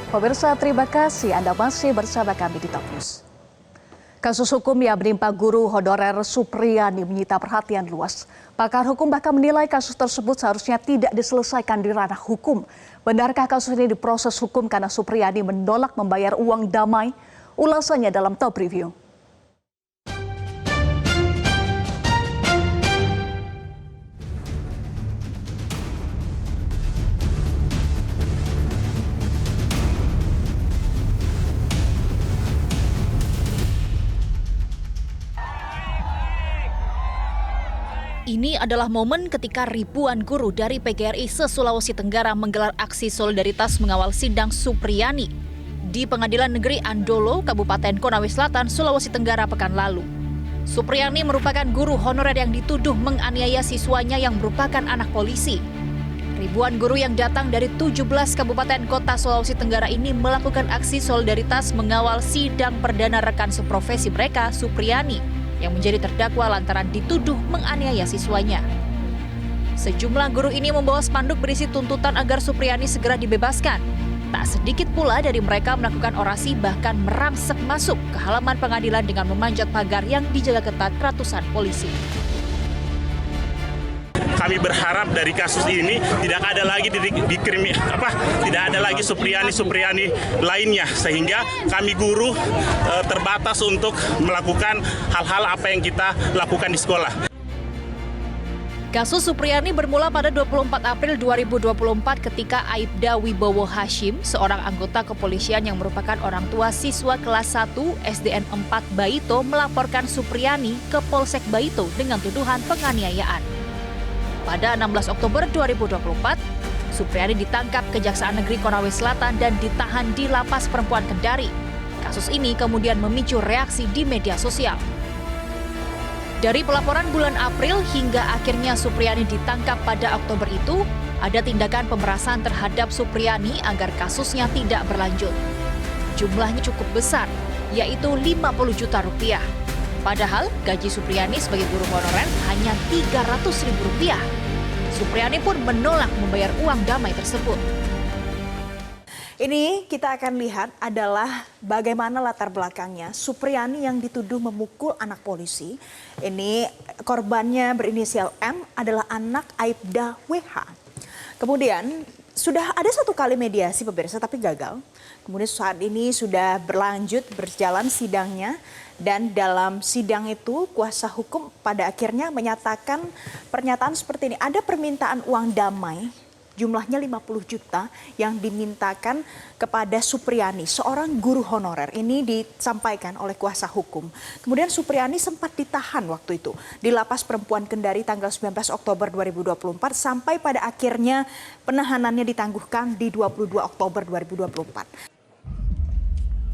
Pemirsa, terima kasih Anda masih bersama kami di Top News. Kasus hukum yang menimpa guru honorer Supriyani menyita perhatian luas. Pakar hukum bahkan menilai kasus tersebut seharusnya tidak diselesaikan di ranah hukum. Benarkah kasus ini diproses hukum karena Supriyani menolak membayar uang damai? Ulasannya dalam Top Review. Ini adalah momen ketika ribuan guru dari PGRI se-Sulawesi Tenggara menggelar aksi solidaritas mengawal sidang Supriyani di Pengadilan Negeri Andolo, Kabupaten Konawe Selatan, Sulawesi Tenggara pekan lalu. Supriyani merupakan guru honorer yang dituduh menganiaya siswanya yang merupakan anak polisi. Ribuan guru yang datang dari 17 kabupaten kota Sulawesi Tenggara ini melakukan aksi solidaritas mengawal sidang perdana rekan seprofesi mereka, Supriyani, yang menjadi terdakwa lantaran dituduh menganiaya siswanya. Sejumlah guru ini membawa spanduk berisi tuntutan agar Supriyani segera dibebaskan. Tak sedikit pula dari mereka melakukan orasi bahkan merangsek masuk ke halaman pengadilan dengan memanjat pagar yang dijaga ketat ratusan polisi. Kami berharap dari kasus ini tidak ada lagi tidak ada lagi Supriyani lainnya, sehingga kami guru terbatas untuk melakukan hal-hal apa yang kita lakukan di sekolah. Kasus Supriyani bermula pada 24 April 2024 ketika Aibda Wibowo Hashim, seorang anggota kepolisian yang merupakan orang tua siswa kelas 1 SDN 4 Baito, melaporkan Supriyani ke Polsek Baito dengan tuduhan penganiayaan. Pada 16 Oktober 2024, Supriyani ditangkap Kejaksaan Negeri Konawe Selatan dan ditahan di Lapas Perempuan Kendari. Kasus ini kemudian memicu reaksi di media sosial. Dari pelaporan bulan April hingga akhirnya Supriyani ditangkap pada Oktober itu, ada tindakan pemerasan terhadap Supriyani agar kasusnya tidak berlanjut. Jumlahnya cukup besar, yaitu 50 juta rupiah. Padahal gaji Supriyani sebagai guru honorer hanya Rp300.000. Supriyani pun menolak membayar uang damai tersebut. Ini kita akan lihat adalah bagaimana latar belakangnya Supriyani yang dituduh memukul anak polisi. Ini korbannya berinisial M adalah anak Aibda WH. Kemudian sudah ada satu kali mediasi pemirsa tapi gagal. Kemudian saat ini sudah berjalan sidangnya. Dan dalam sidang itu kuasa hukum pada akhirnya menyatakan pernyataan seperti ini. Ada permintaan uang damai jumlahnya 50 juta yang dimintakan kepada Supriyani, seorang guru honorer. Ini disampaikan oleh kuasa hukum. Kemudian Supriyani sempat ditahan waktu itu di Lapas Perempuan Kendari tanggal 19 Oktober 2024 sampai pada akhirnya penahanannya ditangguhkan di 22 Oktober 2024.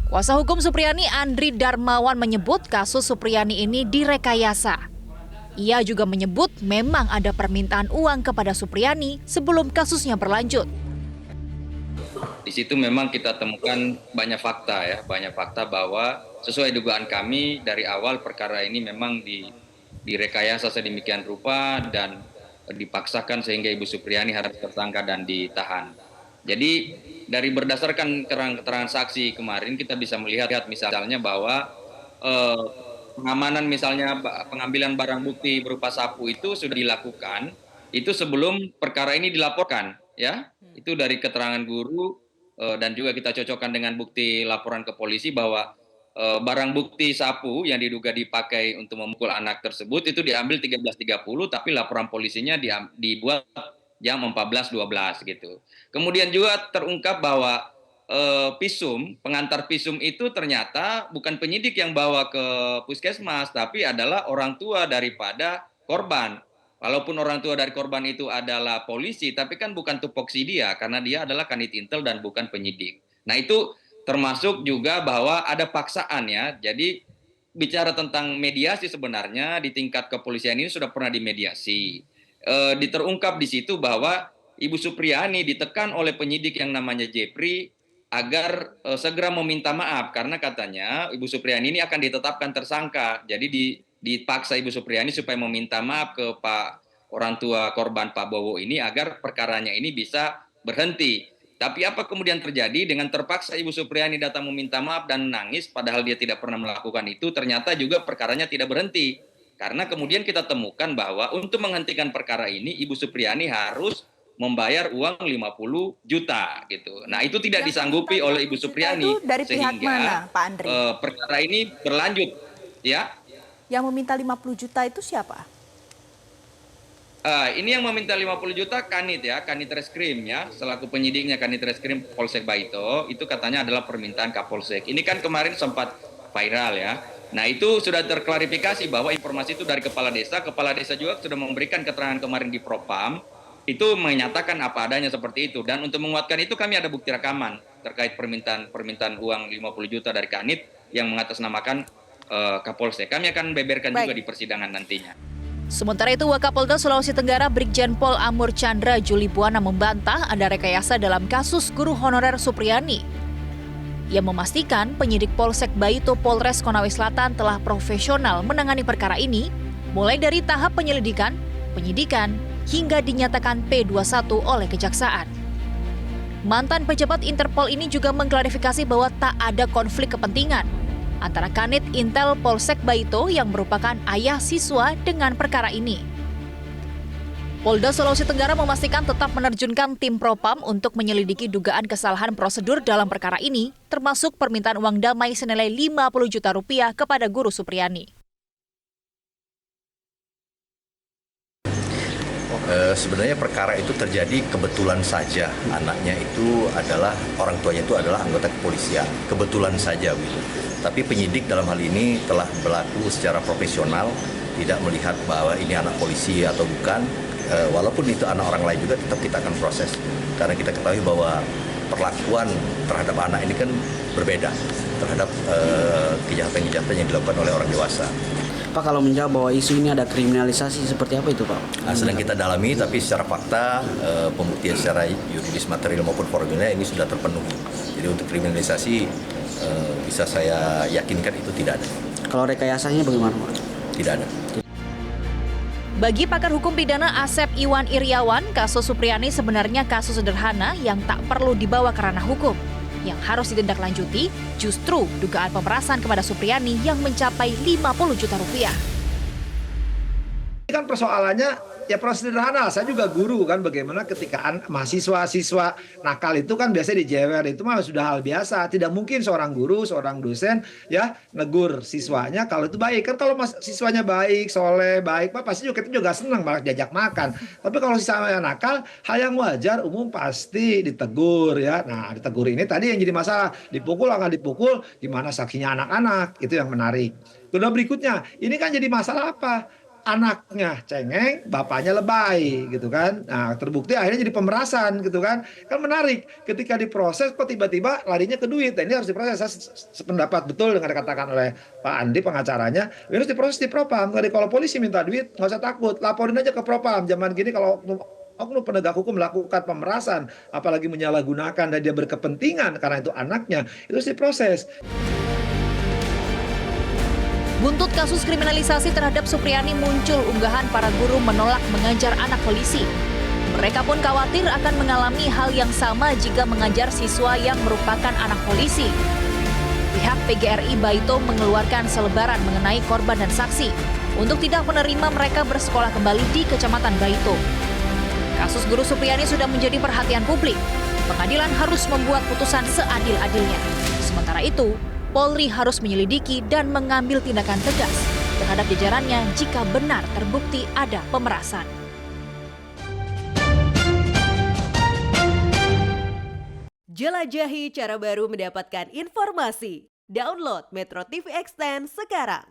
Kuasa hukum Supriyani Andri Darmawan menyebut kasus Supriyani ini direkayasa. Ia juga menyebut memang ada permintaan uang kepada Supriyani sebelum kasusnya berlanjut. Di situ memang kita temukan banyak fakta bahwa sesuai dugaan kami dari awal perkara ini memang direkayasa sedemikian rupa dan dipaksakan sehingga Ibu Supriyani harus tersangka dan ditahan. Jadi dari berdasarkan keterangan saksi kemarin kita bisa melihat misalnya bahwa pengamanan misalnya pengambilan barang bukti berupa sapu itu sudah dilakukan itu sebelum perkara ini dilaporkan, ya. Itu dari keterangan guru dan juga kita cocokkan dengan bukti laporan ke polisi bahwa barang bukti sapu yang diduga dipakai untuk memukul anak tersebut itu diambil 13.30 tapi laporan polisinya dibuat jam 14.12 gitu. Kemudian juga terungkap bahwa pengantar visum itu ternyata bukan penyidik yang bawa ke puskesmas, tapi adalah orang tua daripada korban. Walaupun orang tua dari korban itu adalah polisi, tapi kan bukan tupoksi dia, karena dia adalah kanit intel dan bukan penyidik. Nah itu termasuk juga bahwa ada paksaan ya, jadi bicara tentang mediasi sebenarnya di tingkat kepolisian ini sudah pernah dimediasi. Diterungkap di situ bahwa Ibu Supriyani ditekan oleh penyidik yang namanya Jepri agar segera meminta maaf karena katanya Ibu Supriyani ini akan ditetapkan tersangka. Jadi dipaksa Ibu Supriyani supaya meminta maaf ke orang tua korban Pak Bowo ini agar perkaranya ini bisa berhenti. Tapi apa kemudian terjadi dengan terpaksa Ibu Supriyani datang meminta maaf dan menangis padahal dia tidak pernah melakukan itu, ternyata juga perkaranya tidak berhenti. Karena kemudian kita temukan bahwa untuk menghentikan perkara ini Ibu Supriyani harus membayar uang 50 juta gitu. Nah, itu tidak disanggupi oleh Ibu Supriyani Itu dari pihak mana, Pak Andri? Perkara ini berlanjut ya. Yang meminta 50 juta itu siapa? Ini yang meminta 50 juta Kanit ya, Kanit Reskrim ya, selaku penyidiknya Kanit Reskrim Polsek Baito, itu katanya adalah permintaan Kapolsek. Ini kan kemarin sempat viral ya. Nah, itu sudah terklarifikasi bahwa informasi itu dari kepala desa juga sudah memberikan keterangan kemarin di Propam, itu menyatakan apa adanya seperti itu. Dan untuk menguatkan itu kami ada bukti rekaman terkait permintaan uang 50 juta dari Kanit yang mengatasnamakan Kapolsek. Kami akan beberkan juga di persidangan nantinya. Sementara itu, Wakapolda Sulawesi Tenggara Brigjen Pol Amur Chandra Juli Buana membantah ada rekayasa dalam kasus guru honorer Supriyani. Ia memastikan penyidik Polsek Baito Polres Konawe Selatan telah profesional menangani perkara ini, mulai dari tahap penyelidikan, penyidikan, hingga dinyatakan P21 oleh Kejaksaan. Mantan pejabat Interpol ini juga mengklarifikasi bahwa tak ada konflik kepentingan antara Kanit Intel Polsek Baito yang merupakan ayah siswa dengan perkara ini. Polda Sulawesi Tenggara memastikan tetap menerjunkan tim Propam untuk menyelidiki dugaan kesalahan prosedur dalam perkara ini, termasuk permintaan uang damai senilai 50 juta rupiah kepada guru Supriyani. Sebenarnya perkara itu terjadi kebetulan saja. Anaknya itu adalah, orang tuanya itu adalah anggota kepolisian. Kebetulan saja gitu. Tapi penyidik dalam hal ini telah berlaku secara profesional, tidak melihat bahwa ini anak polisi atau bukan. Walaupun itu anak orang lain juga, tetap kita akan proses. Karena kita ketahui bahwa perlakuan terhadap anak ini kan berbeda terhadap kejahatan-kejahatan yang dilakukan oleh orang dewasa. Pak, kalau menjawab bahwa isu ini ada kriminalisasi seperti apa itu, Pak? Nah, sedang kita dalami, tapi secara fakta, pembuktian secara yuridis material maupun formilnya ini sudah terpenuhi. Jadi untuk kriminalisasi bisa saya yakinkan itu tidak ada. Kalau rekayasanya bagaimana, Pak? Tidak ada. Bagi pakar hukum pidana Asep Iwan Iriawan, kasus Supriyani sebenarnya kasus sederhana yang tak perlu dibawa ke ranah hukum. Yang harus ditindaklanjuti justru dugaan pemerasan kepada Supriyani yang mencapai 50 juta rupiah. Ini kan persoalannya ya sederhana. Saya juga guru kan, bagaimana ketika mahasiswa-siswa nakal itu kan biasa dijewer, itu mah sudah hal biasa. Tidak mungkin seorang guru, seorang dosen ya negur siswanya kalau itu baik. Kan kalau siswanya baik, soleh, baik, pasti juga kita juga senang malah diajak makan. Tapi kalau siswanya nakal, hal yang wajar umum pasti ditegur ya. Nah, ditegur ini tadi yang jadi masalah, dipukul atau nggak dipukul, gimana saksinya anak-anak, itu yang menarik. Kedua berikutnya, ini kan jadi masalah apa? Anaknya cengeng, bapaknya lebay gitu kan. Nah, terbukti akhirnya jadi pemerasan gitu kan. Kan menarik, ketika diproses kok tiba-tiba larinya ke duit. Nah, ini harus diproses. Saya sependapat betul dengan dikatakan oleh Pak Andi pengacaranya. Ini harus diproses di Propam. Kalau polisi minta duit nggak usah takut, laporin aja ke Propam. Zaman gini kalau oknum penegak hukum melakukan pemerasan, apalagi menyalahgunakan dan dia berkepentingan karena itu anaknya, itu harus diproses. Buntut kasus kriminalisasi terhadap Supriyani muncul unggahan para guru menolak mengajar anak polisi. Mereka pun khawatir akan mengalami hal yang sama jika mengajar siswa yang merupakan anak polisi. Pihak PGRI Baito mengeluarkan selebaran mengenai korban dan saksi untuk tidak menerima mereka bersekolah kembali di Kecamatan Baito. Kasus guru Supriyani sudah menjadi perhatian publik. Pengadilan harus membuat putusan seadil-adilnya. Sementara itu, Polri harus menyelidiki dan mengambil tindakan tegas terhadap jajarannya jika benar terbukti ada pemerasan. Jelajahi cara baru mendapatkan informasi. Download Metro TV Extend sekarang.